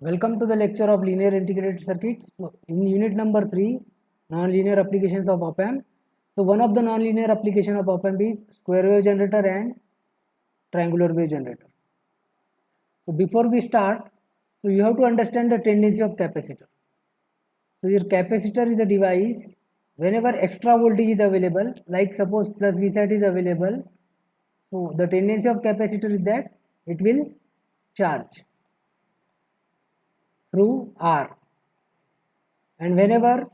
Welcome to the lecture of linear integrated circuits. So, in unit number 3, non-linear applications of op-amp. So one of the non-linear application of op-amp is square wave generator and triangular wave generator. So before we start, so you have to understand the tendency of capacitor. So your capacitor is a device whenever extra voltage is available, like suppose plus Vsat is available. So the tendency of capacitor is that it will charge through R, and whenever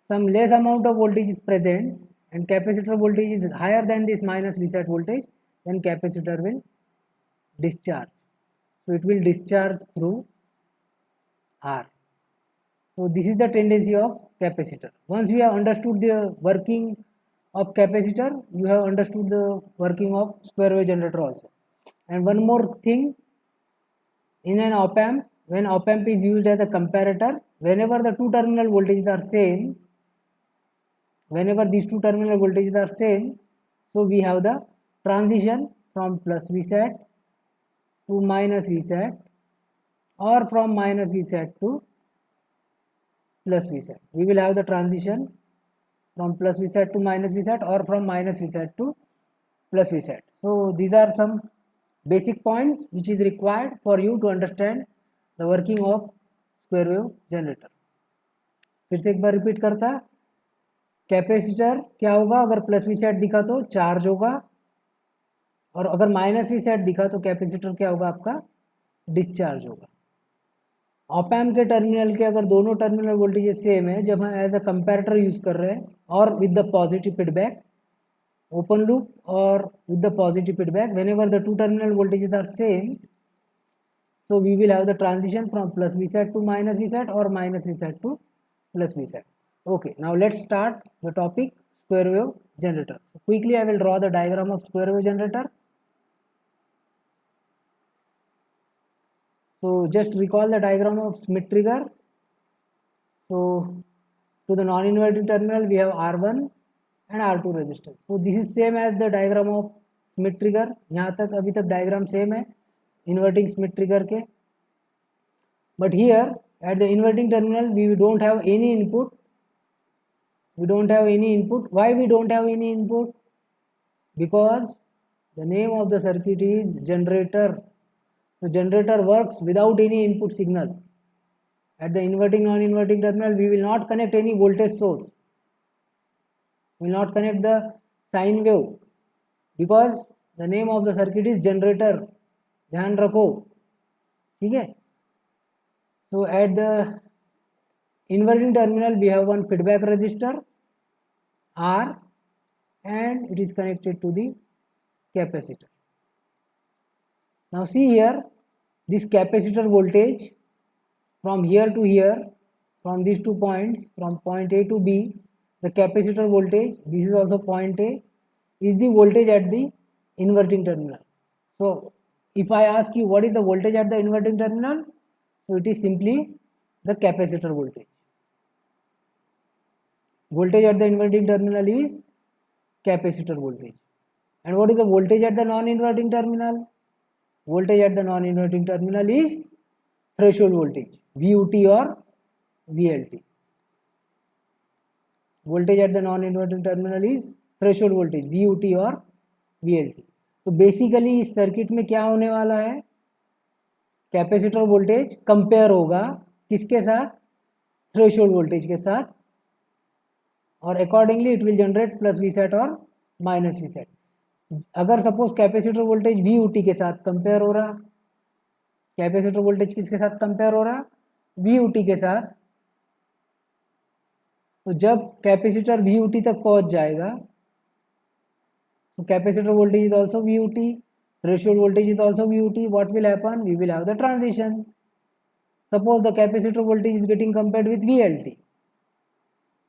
some less amount of voltage is present and capacitor voltage is higher than this minus Vsat voltage, then capacitor will discharge. So it will discharge through R. So this is the tendency of capacitor. Once we have understood the working of capacitor, you have understood the working of square wave generator also. And one more thing, in an op-amp, when op-amp is used as a comparator, whenever the two terminal voltages are same, whenever these two terminal voltages are same, so we have the transition from plus Vsat to minus Vsat, or from minus Vsat to plus Vsat. We will have the transition from plus Vsat to minus Vsat, or from minus Vsat to plus Vsat. So these are some basic points which is required for you to understand the working of square wave generator. फिर से एक बार repeat करता, capacitor क्या होगा, अगर plus Vsat दिखा तो charge होगा, और अगर माइनस Vsat दिखा तो कैपेसिटर क्या होगा, आपका डिस्चार्ज होगा. ऑप-एम्प के टर्मिनल के अगर दोनों टर्मिनल वोल्टेज सेम है, जब हम एज अ कंपैरेटर यूज कर रहे हैं और with the positive feedback, open loop और with the positive feedback, whenever the two terminal voltages are same, so we will have the transition from plus Vsat to minus Vsat, or minus Vsat to plus Vsat. Okay, now let's start the topic square wave generator. So quickly I will draw the diagram of square wave generator. So just recall the diagram of Schmitt trigger. So to the non-inverting terminal we have R1 and R2 resistance. So this is same as the diagram of Schmitt trigger. यहाँ तक अभी तक diagram same है inverting Schmitt trigger के. But here at the inverting terminal we don't have any input. We don't have any input. Why we don't have any input? Because the name of the circuit is generator. So generator works without any input signal. At the inverting non-inverting terminal we will not connect any voltage source. We will not connect the sine wave, because the name of the circuit is generator. ध्यान रखो, ठीक है. So at the inverting terminal we have one feedback resistor R, and it is connected to the capacitor. Now see here, this capacitor voltage from here to here, from these 2 points, from point A to B, the capacitor voltage, this is also point A, is the voltage at the inverting terminal. So if I ask you what is the voltage at the inverting terminal, so it is simply the capacitor voltage. Voltage at the inverting terminal is capacitor voltage. And what is the voltage at the non-inverting terminal? Voltage at the non-inverting terminal is threshold voltage, VUT or VLT. Voltage at the non-inverting terminal is threshold voltage, VUT or VLT. तो basically इस circuit में क्या होने वाला है, capacitor voltage compare होगा किसके साथ, थ्रेशोल्ड वोल्टेज के साथ, और accordingly it will generate plus Vsat और माइनस Vsat. अगर सपोज कैपेसिटर वोल्टेज VUT के साथ कंपेयर हो रहा, कैपेसिटर वोल्टेज किसके साथ कंपेयर हो रहा, VUT के साथ, तो जब कैपेसिटर VUT तक पहुंच जाएगा, so capacitor voltage is also VUT, threshold voltage is also VUT. What will happen? We will have the transition. Suppose the capacitor voltage is getting compared with VLT,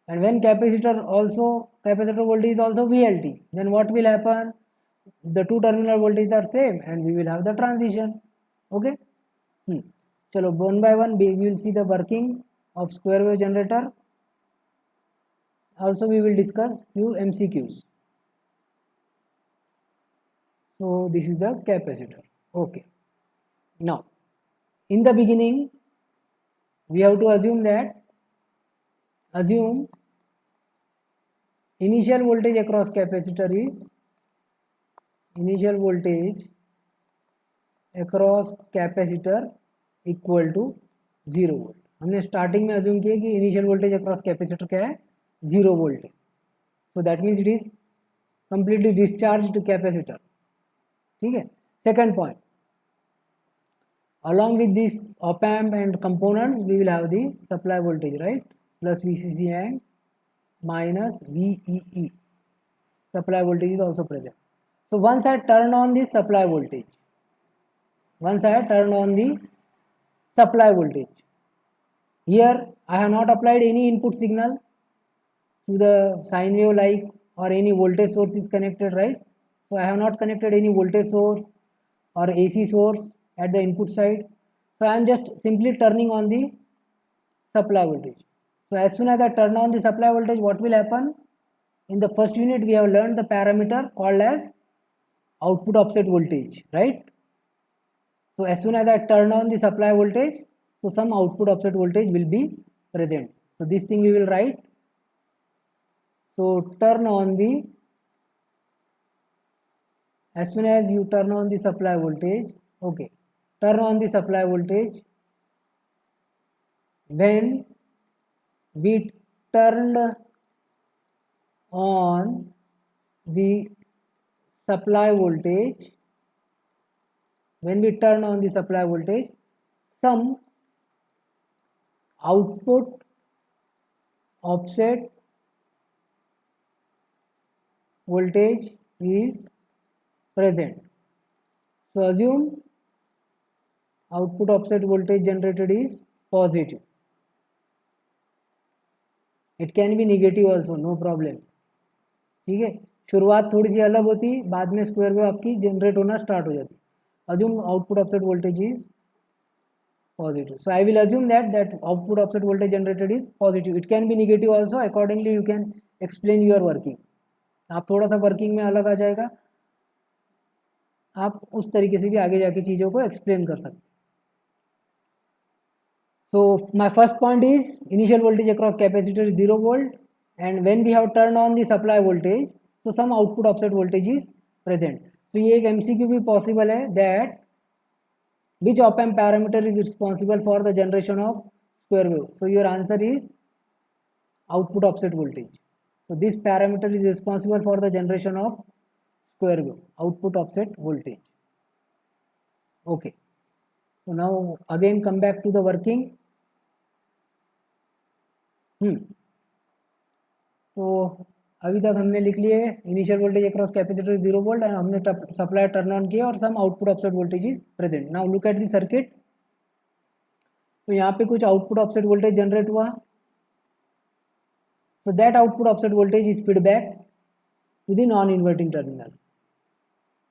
and when capacitor voltage is also VLT, then what will happen? The two terminal voltages are same, and we will have the transition. Okay. चलो one by one we will see the working of square wave generator. Also we will discuss few MCQs. So this is the capacitor. Okay. Now in the beginning we have to assume initial voltage across capacitor is equal to 0 volt. हमने starting में assume किया कि initial voltage across capacitor क्या है, 0 volt है. So that means it is completely discharged capacitor. ठीक है. Second point, along with this op amp and components we will have the supply voltage, right? Plus VCC and minus VEE. Supply voltage is also present. So once I turn on the supply voltage, here I have not applied any input signal to the sine wave like or any voltage source is connected, right? So I have not connected any voltage source or AC source at the input side. So I am just simply turning on the supply voltage. So as soon as I turn on the supply voltage, what will happen? In the first unit we have learned the parameter called as output offset voltage, right? So as soon as I turn on the supply voltage, so some output offset voltage will be present. So this thing we will write. So turn on the, as soon as you turn on the supply voltage, okay, turn on the supply voltage when we turned on the supply voltage, some output offset voltage is present. So assume output offset voltage generated is positive. It can be negative also, no problem. ठीक है. शुरुआत थोड़ी सी अलग होती, बाद में square wave आपकी generate होना स्टार्ट हो जाती. Assume output offset voltage is positive. So I will assume that output offset voltage generated is positive. It can be negative also. Accordingly you can explain your working. आप थोड़ा सा working में अलग आ जाएगा, आप उस तरीके से भी आगे जाके चीज़ों को एक्सप्लेन कर सकते. So my first point is initial voltage across capacitor is 0 volt, and when we have turned on the supply voltage, so some output offset voltage is present. So ये एक MCQ भी possible है, that which op amp parameter is responsible for the generation of square wave. So your answer is output offset voltage. So this parameter is responsible for the generation of square wave, output offset voltage. Okay. So now again come back to the working. तो अभी तक हमने लिख लिए initial voltage across capacitor 0 volt and हमने supply turn on किया और some output offset voltage is present. Now look at the circuit. तो यहाँ पे कुछ आउटपुट ऑफसेट वोल्टेज जनरेट हुआ. So that output offset voltage is feedback to the non-inverting terminal.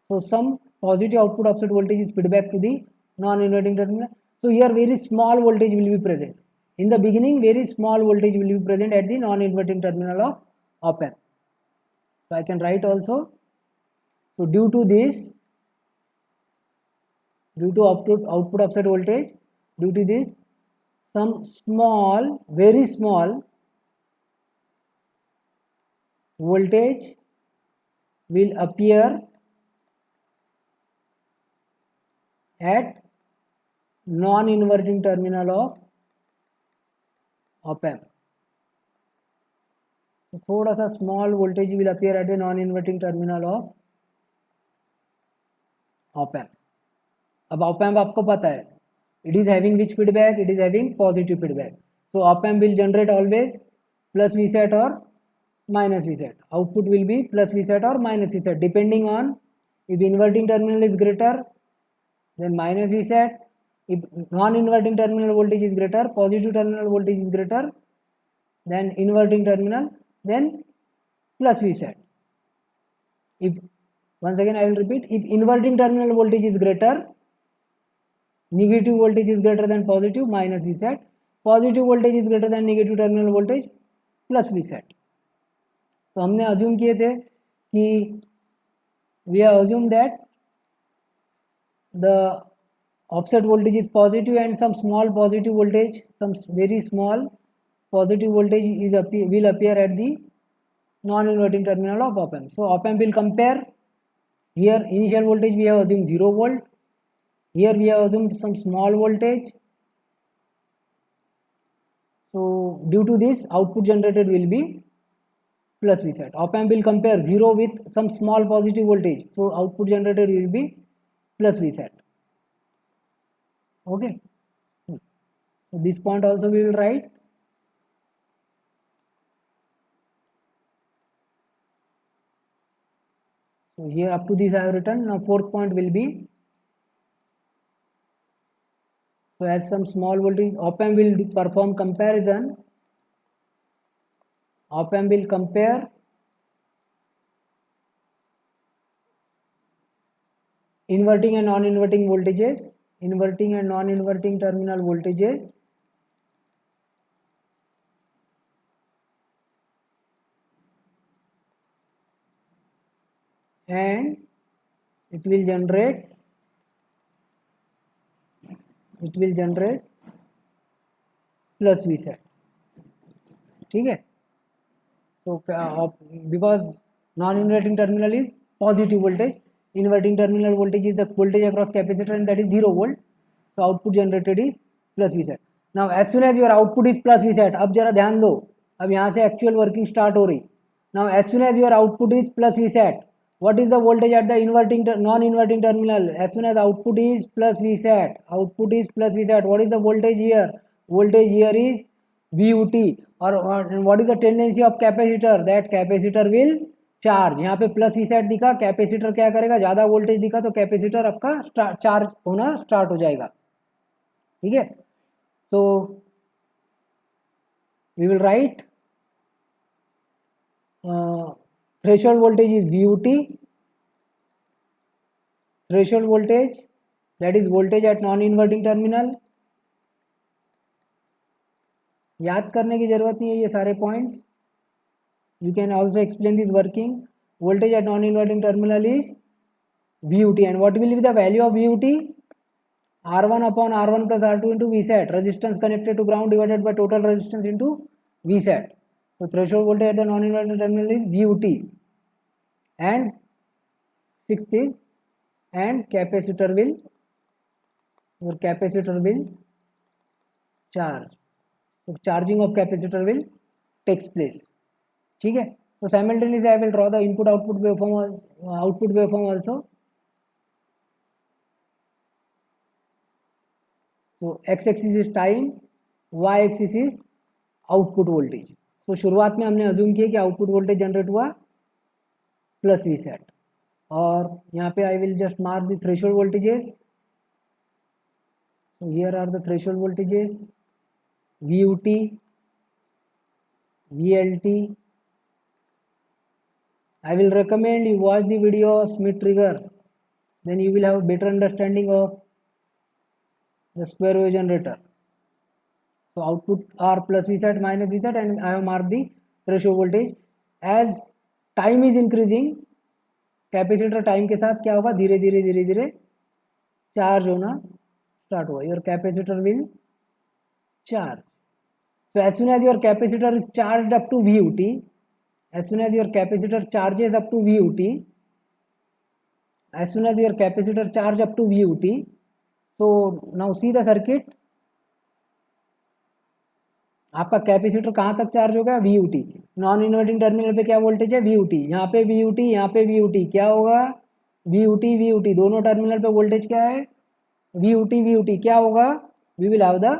So some positive output offset voltage is feedback to the non-inverting terminal. So here very small voltage will be present. In the beginning, very small voltage will be present at the non-inverting terminal of op amp. So I can write also. So due to this, due to output offset voltage, due to this, some small, very small voltage will appear at non-inverting terminal of op amp. So थोड़ा सा small voltage will appear at the non-inverting terminal of op amp. अब op amp आपको पता है, it is having which feedback? It is having positive feedback. So op amp will generate always plus Vset or minus Vset. Output will be plus Vset or minus Vset depending on if inverting terminal is greater then minus Vset. If non-inverting terminal voltage is greater, positive terminal voltage is greater than inverting terminal, then plus Vset. If once again I will repeat, if inverting terminal voltage is greater, negative voltage is greater than positive, minus Vset. Positive voltage is greater than negative terminal voltage, plus Vset. तो हमने assume किए थे कि we have assumed that the offset voltage is positive and some small positive voltage, some very small positive voltage is will appear at the non-inverting terminal of op amp. So op amp will compare. Here initial voltage we have assumed 0 volt. Here we have assumed some small voltage. So due to this, output generated will be plus Vsat. Op amp will compare 0 with some small positive voltage. So output generated will be plus Vsat. Okay. So this point also we will write. So here up to this I have written. Now fourth point will be, so as some small voltage, op amp will perform comparison. Op amp will compare inverting and non-inverting voltages, inverting and non-inverting terminal voltages, and it will generate plus Vsat. ठीक है. So because non-inverting terminal is positive voltage, inverting terminal voltage is the voltage across capacitor and that is 0 volt. So output generated is plus Vsat. Now as soon as your output is plus Vsat, अब जरा ध्यान दो, अब यहाँ से actual working start हो रही. Now as soon as your output is plus Vsat, what is the voltage at the inverting non-inverting terminal? As soon as output is plus Vsat, what is the voltage here? Voltage here is VUT. और what is the tendency of capacitor? That capacitor will charge. यहाँ पे plus Vsat दिखा, capacitor क्या करेगा, ज़्यादा voltage दिखा तो capacitor आपका चार्ज होना स्टार्ट हो जाएगा. ठीक है. तो we will write threshold voltage is VUT. Threshold voltage, that is voltage at non-inverting terminal. याद करने की जरूरत नहीं है ये सारे points. You can also explain this working. Voltage at non-inverting terminal is VUT, and what will be the value of VUT? R1 upon R1 plus R2 into Vsat. Resistance connected to ground divided by total resistance into Vsat. So threshold voltage at the non-inverting terminal is VUT. And sixth is, and capacitor will charge. So charging of capacitor will takes place. ठीक है. So simultaneously I will draw the input output waveform also. So x axis is time, y axis is output voltage. So शुरुआत में हमने assume किया कि output voltage generate हुआ plus Vsat, और यहाँ पे I will just mark the threshold voltages. So here are the threshold voltages, VUT, VLT. I will recommend you watch the video of Schmitt trigger, then you will have a better understanding of the square wave generator. So output are plus Vsat minus Vsat, and I have marked the threshold voltage. As time is increasing, capacitor time के साथ क्या होगा, धीरे धीरे charge होना start होगा. Your capacitor will charge. So as soon as your capacitor is charged up to VUT, as soon as your capacitor charges up to VUT, as soon as your capacitor charge up to VUT, so now see the circuit. आपका capacitor कहाँ तक charge होगा, VUT. Non inverting terminal पे क्या voltage है, VUT. यहाँ पे VUT, यहाँ पे VUT. क्या होगा, VUT. दोनों टर्मिनल पे वोल्टेज क्या है, VUT. क्या होगा, we will have the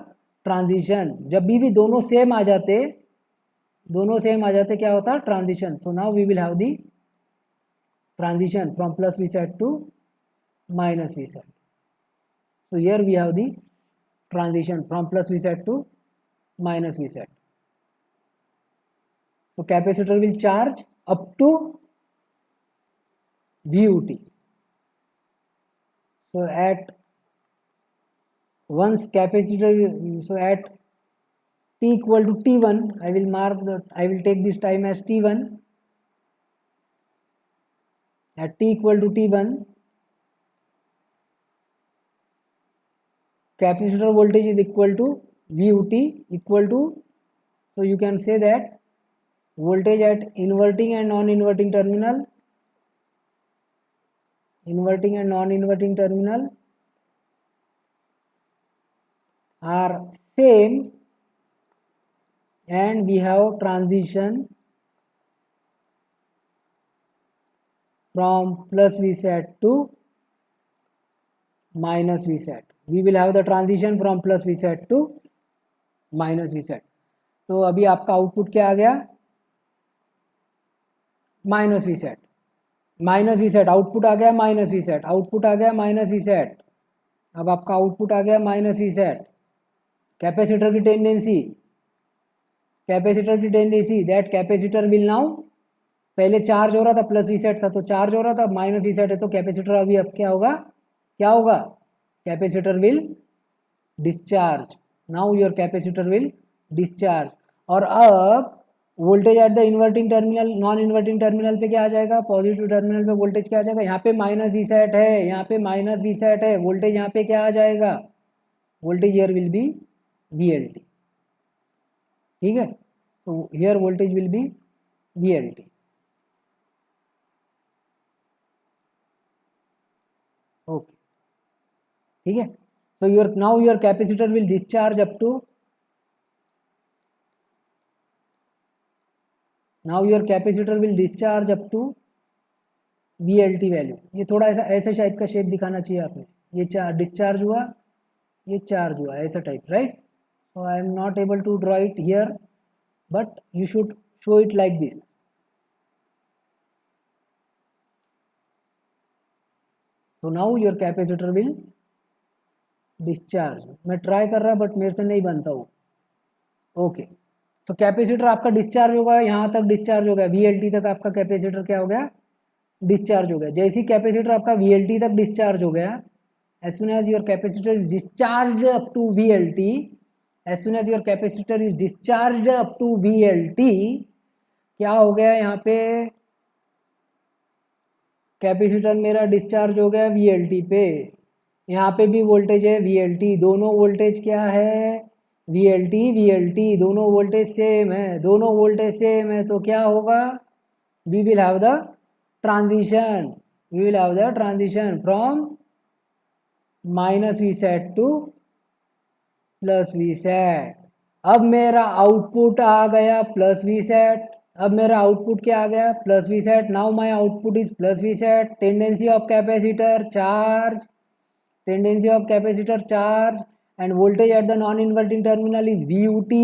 transition. जब भी दोनों सेम आ जाते क्या होता है, transition. So now we will have the transition from plus Vsat to minus Vsat. So here we have the transition from plus Vsat to minus Vsat. So capacitor will charge up to VUT. So at once capacitor, so at t equal to T1, I will take this time as T1. At t equal to T1, capacitor voltage is equal to VUT equal to, so you can say that voltage at inverting and non-inverting terminal, inverting and non-inverting terminal are same, and we have transition from plus Vsat to minus Vsat. We will have the transition from plus Vsat to minus Vsat. तो अभी आपका output क्या आ गया, minus Vsat, minus Vsat output आ गया, minus Vsat output आ गया, माइनस Vsat. अब आपका आउटपुट आ गया माइनस Vsat. कैपेसिटर की टेंडेंसी, कैपेसिटर की tendency that capacitor will now, पहले चार्ज हो रहा था प्लस Vsat था तो चार्ज हो रहा था, माइनस Vsat है तो कैपेसिटर अभी अब क्या होगा, क्या होगा, capacitor will discharge. Now your capacitor will discharge. और अब voltage at the inverting terminal, non inverting terminal पे क्या आ जाएगा, पॉजिटिव टर्मिनल पे वोल्टेज क्या आ जाएगा, यहाँ पे माइनस Vsat है, यहाँ पे माइनस Vsat है, वोल्टेज यहाँ पे क्या आ जाएगा, voltage here will be VLT. ठीक है, तो here voltage will be VLT. Okay, ठीक है. So now your capacitor will discharge up to, now your capacitor will discharge up to VLT value. ये थोड़ा ऐसा ऐसे टाइप का शेप दिखाना चाहिए आपने, ये डिस्चार्ज हुआ, ये चार्ज हुआ, ऐसा type, right. So I am not able to draw it here, but you should show it like this. So now your capacitor will discharge. मैं ट्राई कर रहा बट मेरे से नहीं बनता वो. ओके, तो कैपेसिटर आपका डिस्चार्ज होगा, यहाँ तक डिस्चार्ज हो गया, VLT तक आपका कैपेसिटर क्या हो गया, डिस्चार्ज हो गया. जैसे ही कैपेसिटर आपका VLT तक डिस्चार्ज हो गया, as soon as your capacitor is discharged up to VLT, as soon as your capacitor is discharged up to VLT, क्या हो गया यहाँ पे, कैपेसिटर मेरा डिस्चार्ज हो गया VLT पे, यहाँ पे भी वोल्टेज है VLT, दोनों वोल्टेज क्या है, VLT VLT, दोनों वोल्टेज सेम है, दोनों वोल्टेज सेम है, तो क्या होगा, we will have the transition, we will have the transition from minus Vsat to plus Vsat. अब मेरा आउटपुट आ गया प्लस Vsat, अब मेरा आउटपुट क्या आ गया, plus Vsat. Now my output is plus Vsat. Tendency of capacitor charge, tendency of capacitor charge, and voltage at the non inverting terminal is VUT.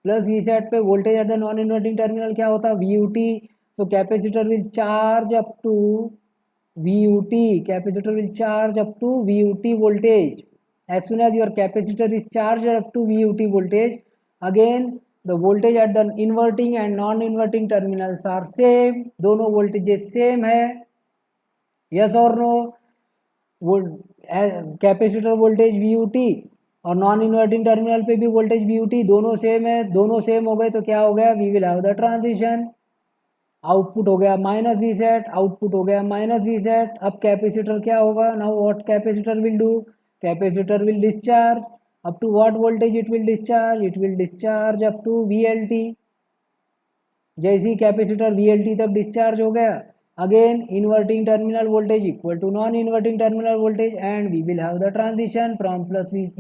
Plus Vsat पे voltage at the non inverting terminal क्या होता है, VUT. तो capacitor will charge up to VUT, capacitor will charge up to VUT voltage. As soon as your capacitor is charged up to VUT voltage, again the voltage at the inverting and non-inverting terminals are same, दोनों voltages same है, yes or no. Capacitor voltage VUT और non inverting terminal पे भी voltage VUT, दोनों same है, दोनों same हो गए तो क्या हो गया, we will have the transition. Output हो गया माइनस Vsat, आउटपुट हो गया माइनस Vsat. अब कैपेसिटर क्या होगा, now what capacitor will do, capacitor will discharge up to what voltage, it will discharge, it will discharge up to VLT. जैसे ही capacitor VLT तक डिस्चार्ज हो गया, again inverting terminal voltage equal to non inverting terminal voltage, and we will have the transition from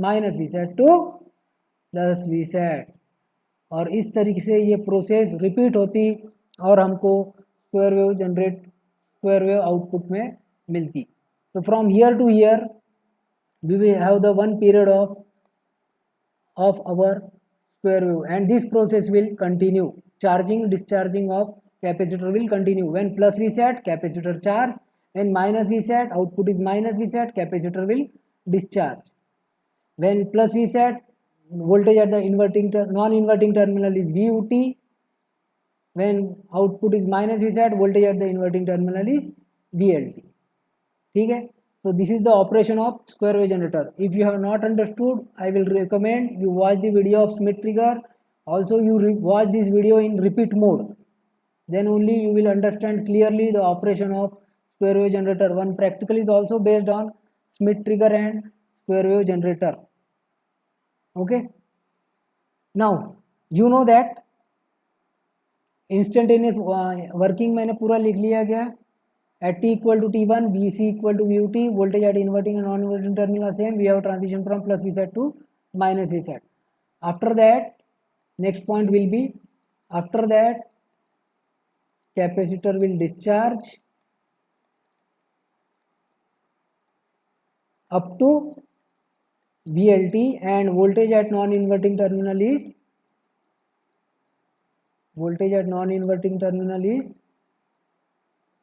minus Vsat to plus Vsat. और इस तरीके से ये प्रोसेस रिपीट होती और हमको स्क्वायर वेव जनरेट, स्क्वायर वेव आउटपुट में मिलती. तो from here to here we will have the one period of our square wave, and this process will continue. Charging discharging of capacitor will continue. When plus Vsat capacitor charge, when minus Vsat output is minus Vsat, capacitor will discharge. When plus Vsat voltage at the non-inverting terminal is VUT. When output is minus Vsat, voltage at the inverting terminal is VLT. ठीक है, so this is the operation of square wave generator. If you have not understood, I will recommend you watch the video of Schmitt trigger. Also you watch this video in repeat mode, then only you will understand clearly the operation of square wave generator. One practical is also based on Schmitt trigger and square wave generator. Okay, now you know that instantaneous working मैंने पूरा लिख लिया गया at T equal to T one B C equal to view T voltage at inverting and non inverting terminal same we have transition from plus V set to minus V set after that next point will be after that capacitor will discharge up to VLT and voltage at non-inverting terminal is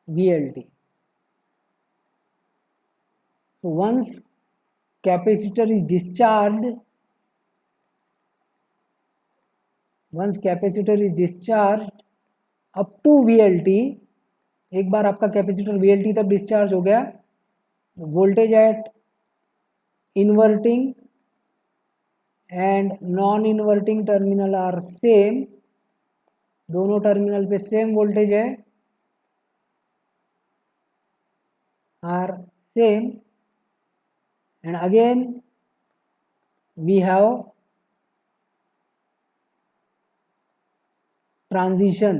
VLT. So once capacitor is discharged up to VLT, एक बार आपका capacitor VLT तक discharge हो गया, voltage at inverting and non inverting terminal are same, दोनों terminal पे same voltage है, are same, and again we have transition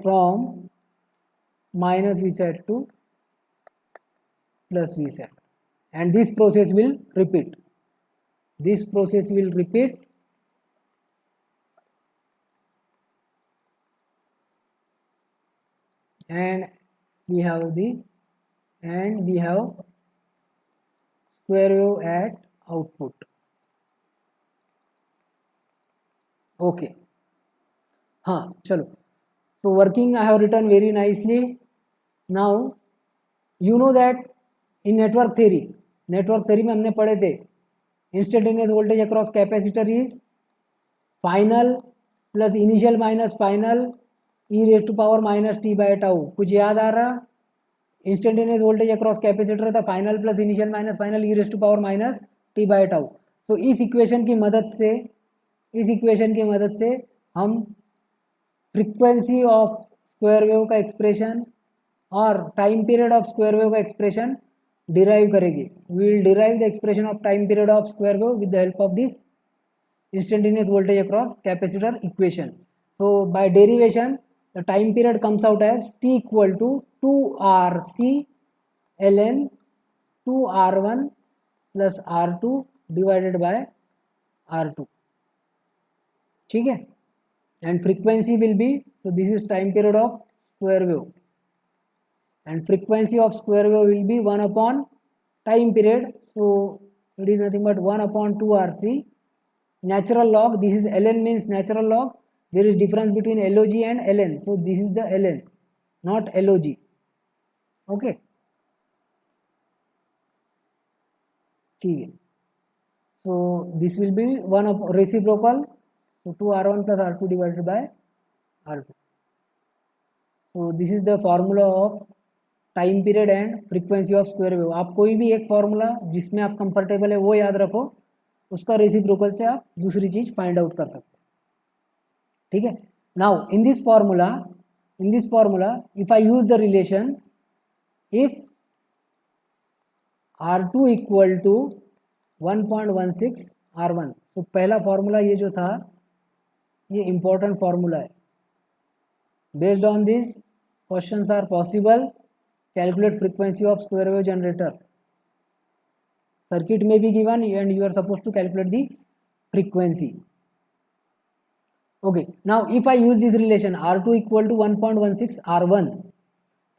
from minus V set to plus V set, and this process will repeat. And we have square wave at output. Okay, हाँ चलो, so working I have written very nicely. Now you know that in network theory में हमने पढ़े थे instantaneous voltage across capacitor is final plus initial minus final e raise to power minus t by tau. कुछ याद आ रहा? Instantaneous voltage across capacitor था final plus initial minus final e raise to power minus t by tau. तो इस equation की मदद से हम फ्रीक्वेंसी ऑफ स्क्वायर वेव का एक्सप्रेशन और time period of square wave का एक्सप्रेशन डिराइव करेंगे. We will derive the expression of time period of square wave with the help of this instantaneous voltage across capacitor equation. So by derivation the time period comes out as t equal to 2RC ln 2R1 plus R2 divided by R2. ठीक है, and frequency will be, so this is time period of square wave and frequency of square wave will be 1 upon time period, so it is nothing but 1 upon 2RC. Natural log, this is ln means natural log, there is difference between log and ln, so this is the ln not log. Okay, ठीक है, so this will be 1 of reciprocal, so 2R1 plus R2 divided by R2. so this is the formula of time period and frequency of square wave. आप कोई भी एक formula जिसमें आप comfortable है वो याद रखो, उसका रेसिप्रोकल से आप दूसरी चीज फाइंड आउट कर सकते हैं. ठीक है, now in this formula if I use the relation if R2 equal to 1.16 R1, तो पहला फॉर्मूला ये जो था ये इंपॉर्टेंट फॉर्मूला है. Based on this questions are possible. Calculate frequency of square wave generator. circuit may be given and you are supposed to calculate the frequency. Okay, now if I use this relation R2 equal to 1.16 R1,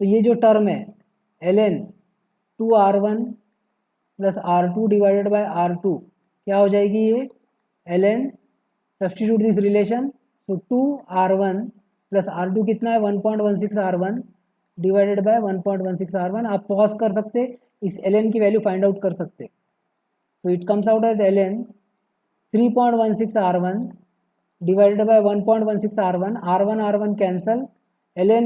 तो ये जो term है ln 2R1 plus R2 divided by R2 क्या हो जाएगी? ये ln, substitute this relation, तो 2R1 plus R2 कितना है? 1.16 R1 डिवाइडेड बाय 1.16 R1. आप पॉज कर सकते, इस ln की वैल्यू फाइंड आउट कर सकते. So it comes out as ln 3.16 R1 divided by 1.16 R1. R1 cancel. ln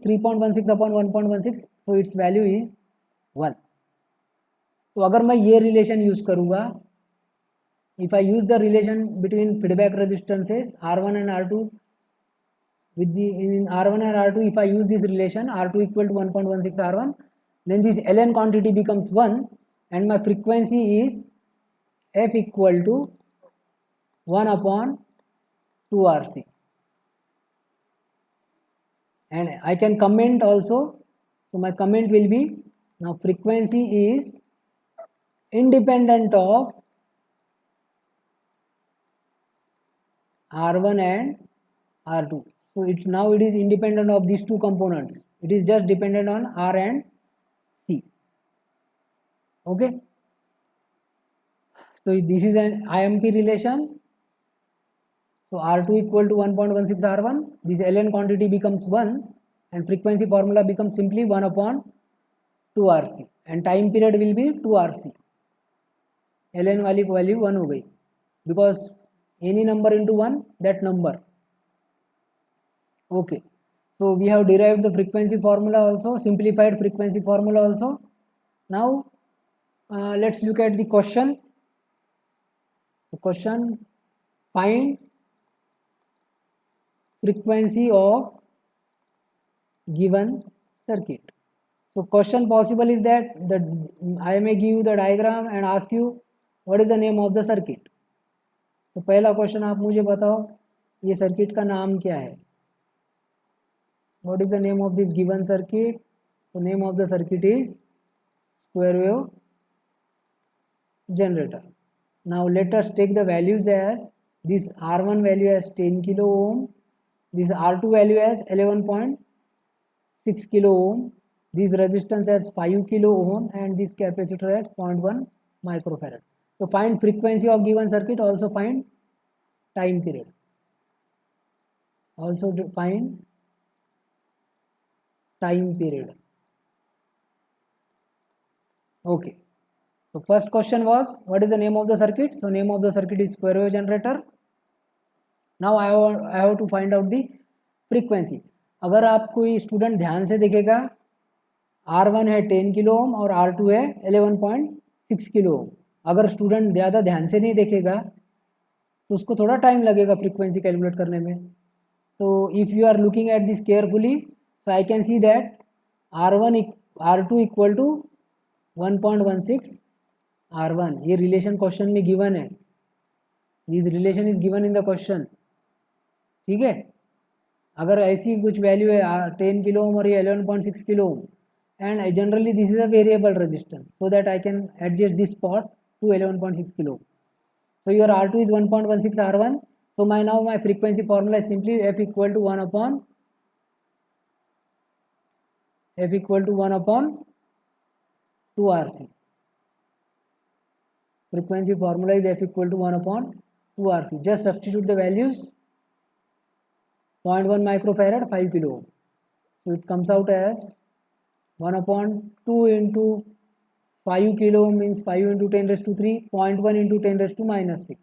3.16 upon 1.16, so its value is 1. तो अगर मैं ये रिलेशन यूज करूँगा, if I use the relation between feedback resistances R1 and R2 with the in R1 and R2, if I use this relation R2 equal to 1.16 R1, then this ln quantity becomes 1 and my frequency is f equal to 1 upon 2 RC. And I can comment also, so my comment will be, now frequency is independent of R1 and R2. So now it is independent of these two components. It is just dependent on R and C. Okay. So this is an IMP relation. So R2 equal to 1.16 R1. This ln quantity becomes 1 and frequency formula becomes simply 1 upon 2 RC and time period will be 2 RC. ln वाली value 1 हो गई because any number into 1, that number. Okay, so we have derived the frequency formula also, simplified frequency formula also. Now let's look at the question. The question, find frequency of given circuit. So question possible is that I may give you the diagram and ask you what is the name of the circuit. तो पहला question आप मुझे बताओ ये circuit का नाम क्या है. What is the name of this given circuit? The name of the circuit is square wave generator. Now let us take the values as this R1 value as 10 kilo ohm, this R2 value as 11.6 kilo ohm, this resistance as 5 kilo ohm and this capacitor as 0.1 microfarad. So find frequency of given circuit, also find time period, also find time period. Okay, so first question was what is the name of the circuit. So name of the circuit is square wave generator. Now I have to find out the frequency. अगर आप कोई student ध्यान से देखेगा R1 है 10 kilo ohm और R2 है 11.6 kilo ohm. अगर स्टूडेंट ज़्यादा ध्यान से नहीं देखेगा तो उसको थोड़ा टाइम लगेगा फ्रीक्वेंसी कैलकुलेट करने में. तो if you are looking at this carefully, so I can see that R2 equal to 1.16 R1. ये रिलेशन क्वेश्चन में गिवन है. This relation is given in the question. ठीक है, अगर ऐसी कुछ वैल्यू है 10 किलो ओम और ये 11.6 kilo ohm and generally this is a variable resistance so that I can adjust this part to 11.6 kilo. So your R2 is 1.16 R1. So now my frequency formula is simply f equal to 1 upon 2 RC. Frequency formula is f equal to 1 upon 2 RC. Just substitute the values. 0.1 microfarad, 5 kilo ohm. So it comes out as 1 upon 2 into 5 kilo ohm means 5 into 10 raised to 3, 0.1 into 10 raised to minus 6.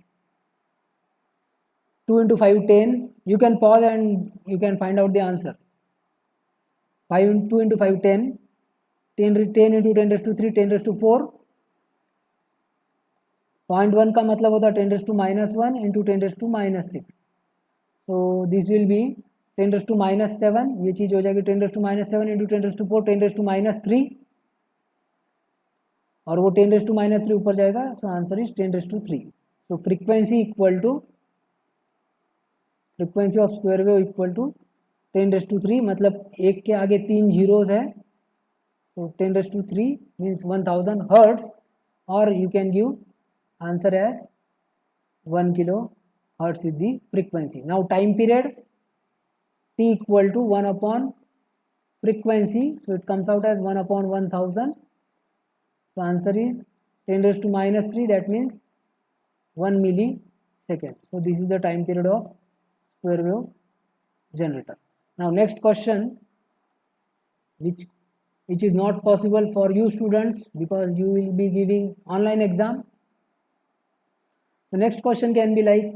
2 into 5, 10. You can pause and you can find out the answer. 2 into 5, 10. 10 into 10 raised to 3, 10 raised to 4. 0.1 का मतलब होता है 10 raised to minus 1 into 10 raised to minus 6. So this will be 10 raised to minus 7. ये चीज़ हो जाएगी 10 raised to minus 7 into 10 raised to 4, 10 raised to minus 3. और वो 10 raised to minus 3 ऊपर जाएगा. So answer is 10 raised to 3. So frequency equal to frequency of square wave equal to 10 raised to 3. मतलब एक के आगे 3 zeros है. So 10 raised to 3 means 1000 hertz, or you can give answer as 1 kilo hertz is the frequency. Now time period, t equal to 1 upon frequency, so it comes out as 1 upon 1000. So answer is 10 raised to minus 3, that means 1 millisecond. So this is the time period of square wave generator. Now next question, which is not possible for you students because you will be giving online exam. The next question can be like,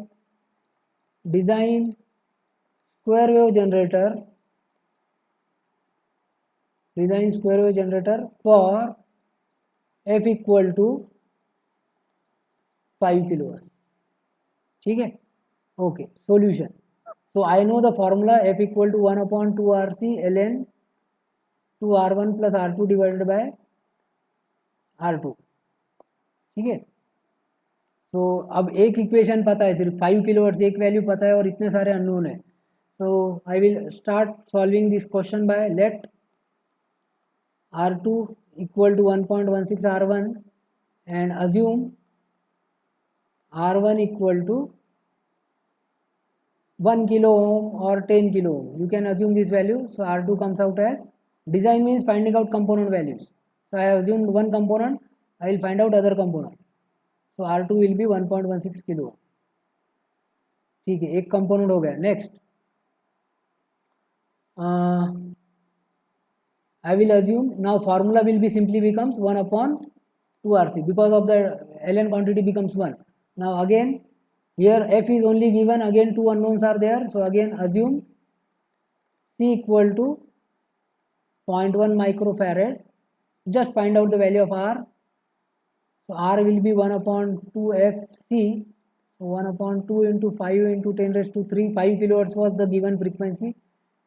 design square wave generator for f equal to 5 kilohertz. ठीक है. Okay, solution. So I know the formula F equal to 1 upon 2 RC ln 2 R1 plus R2 divided by R2. ठीक है. तो अब एक equation पता है, सिर्फ 5 किलोवाट एक वैल्यू पता है और इतने सारे अननोन है. So I will start solving this question by let R2 equal to 1.16 R1 and assume R1 equal to 1 kilo ohm or 10 kilo ohm. You can assume this value. So R2 comes out as, design means finding out component values. So I have assumed one component, I will find out other component. So R2 will be 1.16 kilo ohm. ठीक है, एक component हो गया. Next I will assume now formula will be simply becomes 1 upon 2 RC because of the ln quantity becomes 1. Now again here F is only given, again two unknowns are there. So again assume C equal to 0.1 microfarad. Just find out the value of R. So R will be 1 upon 2 FC. So 1 upon 2 into 5 into 10 raised to 3. 5 kilowatts was the given frequency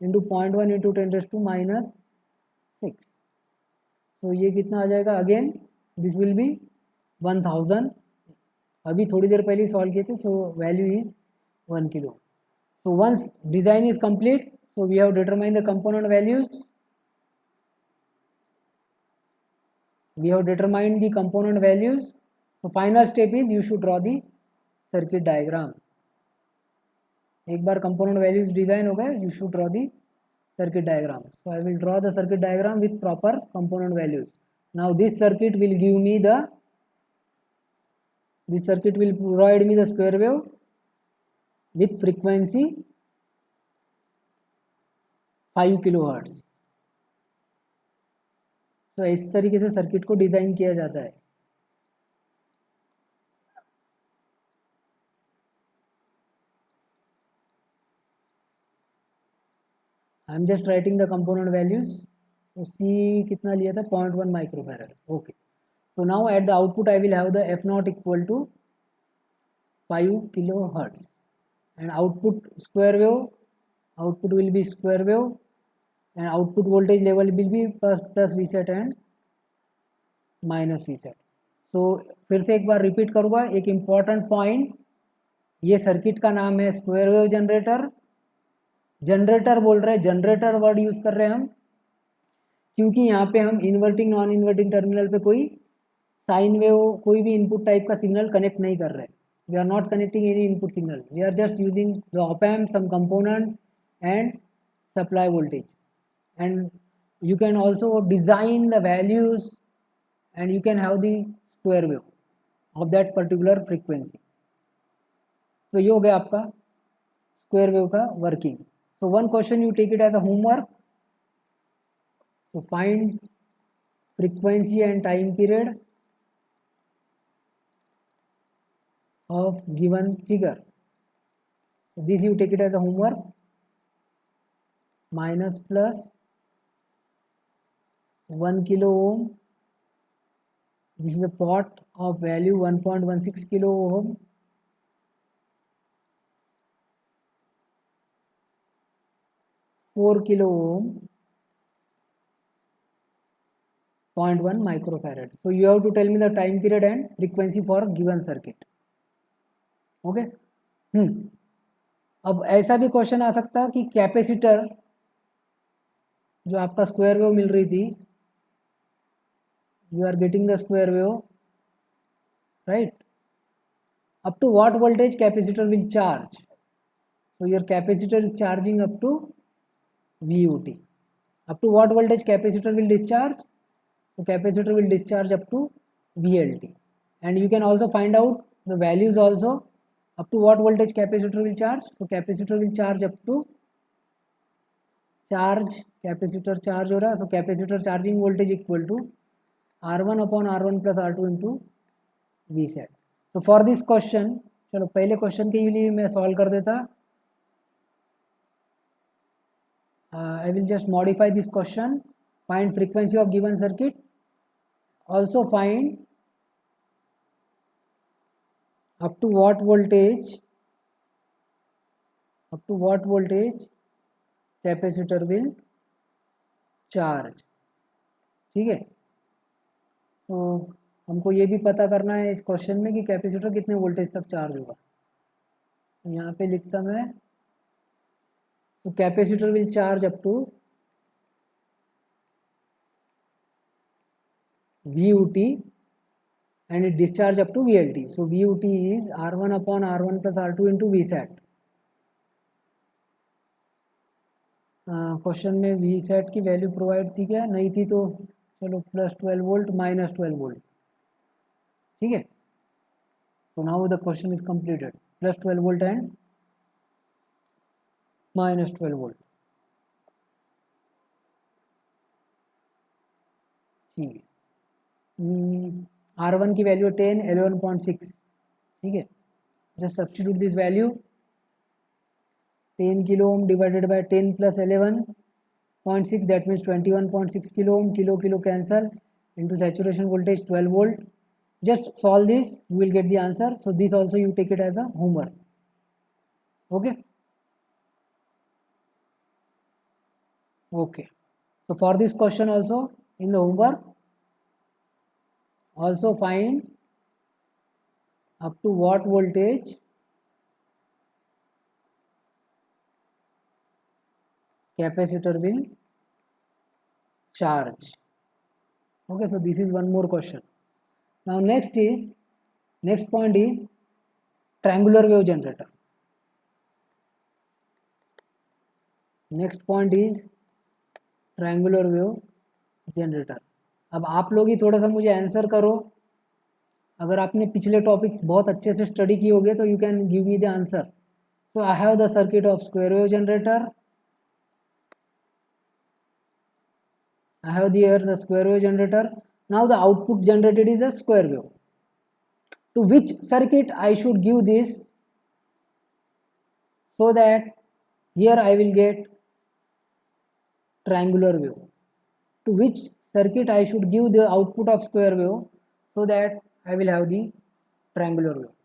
into 0.1 into 10 raised to minus 6. So ये कितना आ जाएगा? Again this will be 1000. अभी थोड़ी देर पहले solve किए थे. So value is 1 kilo. So once design is complete, so we have determine the component values. We have determined the component values. So final step is you should draw the circuit diagram. एक बार component values design हो गए, you should draw the circuit diagram. So I will draw the circuit diagram with proper component values. Now this circuit will give me this circuit will provide me the square wave with frequency 5 kilohertz. तो इस तरीके से circuit को design किया जाता है. I am just writing the component values. तो C कितना लिया था? 0.1 microfarad. Okay. So now at the output I will have the F nought equal to 5 kilo hertz and output square wave. Output will be square wave and output voltage level will be plus Vset and minus Vset. तो फिर से एक बार repeat करूँगा एक important point. ये circuit का नाम है स्क्वायर वेव जनरेटर. जनरेटर बोल रहे हैं, जनरेटर वर्ड यूज़ कर रहे हैं हम क्योंकि यहाँ पे हम इन्वर्टिंग नॉन इन्वर्टिंग टर्मिनल पे कोई साइन वेव, कोई भी इनपुट टाइप का सिग्नल कनेक्ट नहीं कर रहे. We are not connecting any input signal. We are just using the op amp, some components and supply voltage. And you can also design the values and you can have the square wave of that particular frequency. तो ये हो गया आपका square wave का working. So one question you take it as a homework. So find frequency and time period of given figure. So this you take it as a homework. Minus plus 1 kilo ohm. This is a pot of value 1.16 kilo ohm. 4 kilo ohm, 0.1 microfarad. So you have to tell me the time period and frequency for given circuit. Okay. अब ऐसा भी question आ सकता है कि capacitor जो आपका square wave मिल रही थी, you are getting the square wave, right? Up to what voltage capacitor will charge? So your capacitor is charging up to VOT. Up to what voltage capacitor will discharge? So capacitor will discharge up to VLT. And you can also find out the values also. Up to what voltage capacitor will charge? So capacitor will charge up to charge, capacitor charge हो रहा. So capacitor charging voltage equal to R1 upon R1 plus R2 into Vset. So for this question, चलो पहले question के लिए मैं solve कर देता. I will just modify this question. Find frequency of given circuit. Also find up to what voltage up to what voltage capacitor will charge. ठीक है, तो हमको ये भी पता करना है इस क्वेश्चन में कि कैपेसिटर कितने वोल्टेज तक चार्ज होगा। तो यहाँ पे लिखता मैं, तो capacitor will charge up to VUT and it discharge up to VLT. So VUT is R1 upon R1 plus R2 into VSAT. Question में VSAT की वैल्यू प्रोवाइड थी क्या? नहीं थी, तो चलो +12 वोल्ट -12 वोल्ट। ठीक है, so now the question is completed, +12 volt and -12 volt. ठीक है, R1 की वैल्यू 10, 11.6। ठीक है, just substitute this value, 10 kilo ohm divided by 10 plus 11.6, that means 21.6 kilo ohm. Kilo kilo cancel, into saturation voltage 12 volt. Just solve this, you will get the answer. So this also you take it as a homework. Okay. Okay, so for this question also in the homework, also find up to what voltage capacitor will charge. Okay, so this is one more question. Now next point is triangular wave generator. Next point is triangular wave generator. अब आप लोग ही थोड़ा सा मुझे answer करो, अगर आपने पिछले टॉपिक्स बहुत अच्छे से स्टडी किए होंगे तो you can give me the answer. So I have the circuit of square wave generator, I have here the square wave generator. Now the output generated is a square wave. To which circuit I should give this, so that here I will get triangular wave. To which circuit I should give the output of square wave, so that I will have the triangular wave.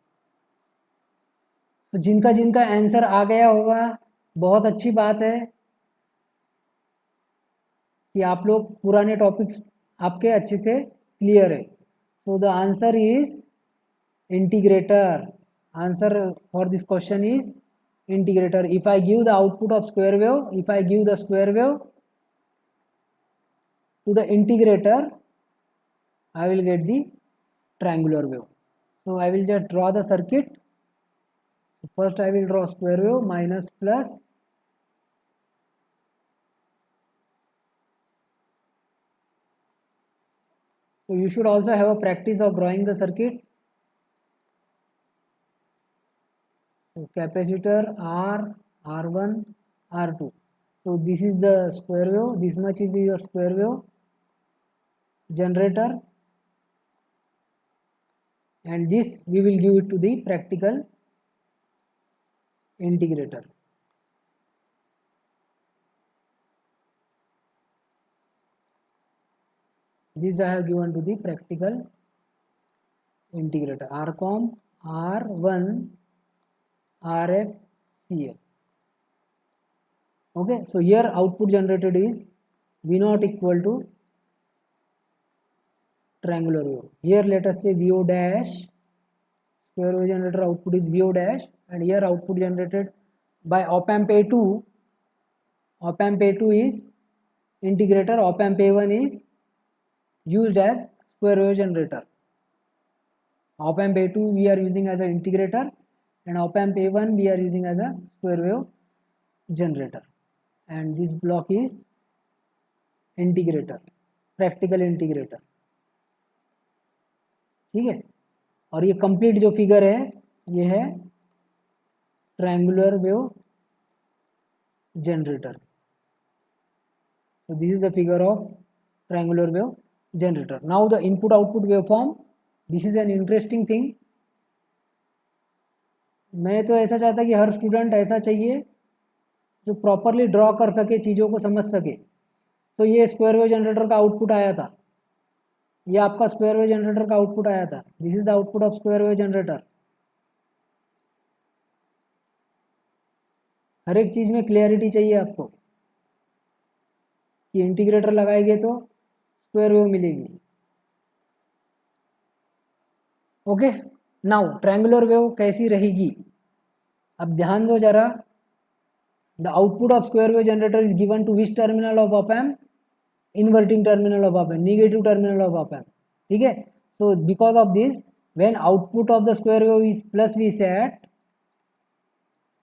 तो जिनका जिनका answer आ गया होगा, बहुत अच्छी बात है कि आप लोग पुराने टॉपिक्स आपके अच्छे से क्लियर है। So the answer is integrator. Answer for this question is integrator. If I give the output of square wave, if I give the square wave to the integrator, I will get the triangular wave. So I will just draw the circuit. First I will draw square wave, minus plus, so you should also have a practice of drawing the circuit. So capacitor R, R1, R2. So this is the square wave, this much is your square wave generator, and this we will give it to the practical integrator. This I have given to the practical integrator, RCOM, R1, RF, CF. Okay, so here output generated is V0 equal to triangular wave. Here let us say VO dash, square wave generator output is VO dash, and here output generated by op amp A2. Op amp A2 is integrator, op amp A1 is used as square wave generator. Op amp A2 we are using as an integrator, and op amp A1 we are using as a square wave generator, and this block is integrator, practical integrator. ठीक है, और ये complete जो figure है ये है triangular wave generator. So this is the figure of triangular wave generator. Now the input output waveform, this is an interesting thing. मैं तो ऐसा चाहता कि हर स्टूडेंट ऐसा चाहिए जो प्रॉपरली ड्रॉ कर सके, चीज़ों को समझ सके. तो ये स्क्वायर वेव जनरेटर का आउटपुट आया था, ये आपका स्क्वायर वेव जनरेटर का आउटपुट आया था. This is the output of square wave generator. हर एक चीज़ में क्लियरिटी चाहिए आपको कि इंटीग्रेटर लगाएंगे तो स्क्वायर वेव मिलेगी। ओके, नाउ ट्रायंगुलर वेव कैसी रहेगी, अब ध्यान दो जरा। The output of square wave generator is given to which terminal of op amp, inverting terminal of op amp, negative terminal of op amp, ठीक है। So because of this when output of the square wave is plus Vsat,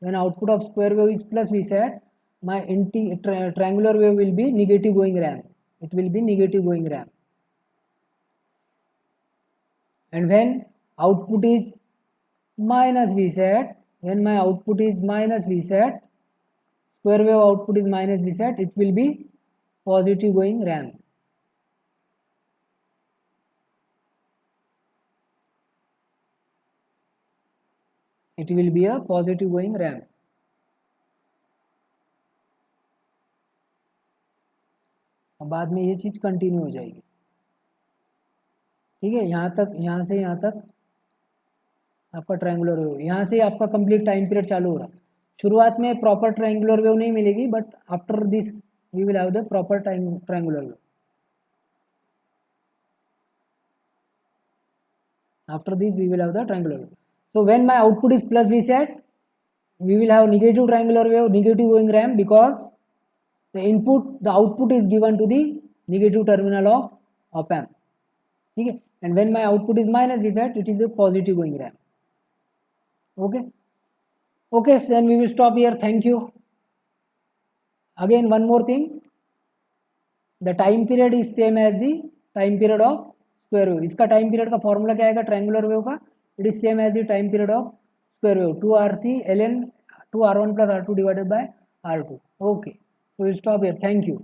when output of square wave is plus Vsat, my triangular wave will be negative going ramp, it will be negative going ramp. And when output is minus Vsat, when my output is minus Vsat, square wave output is minus Vsat, it will be positive going ramp. It will be a positive going ramp. अब बाद में ये चीज़ continue हो जाएगी, ठीक है। यहाँ तक, यहाँ से यहाँ तक आपका ट्रायंगुलर वेव, यहाँ से आपका कंप्लीट टाइम पीरियड चालू हो रहा। शुरुआत में प्रॉपर ट्रायंगुलर वेव नहीं मिलेगी, but after this we will have the proper triangular wave. After this we will have the triangular wave. So when my output is plus Vsat, we will have negative triangular wave, negative going ramp, because the output is given to the negative terminal of op amp, ठीक है। And when my output is minus Vsat, it is a positive going ramp. Okay, then we will stop here. Thank you. Again one more thing, the time period is same as the time period of square wave. इसका time period का formula क्या आएगा triangular wave का, it is same as the time period of square wave, 2RC ln 2R1 + R2 divided by R2। Okay, so will stop here, thank you.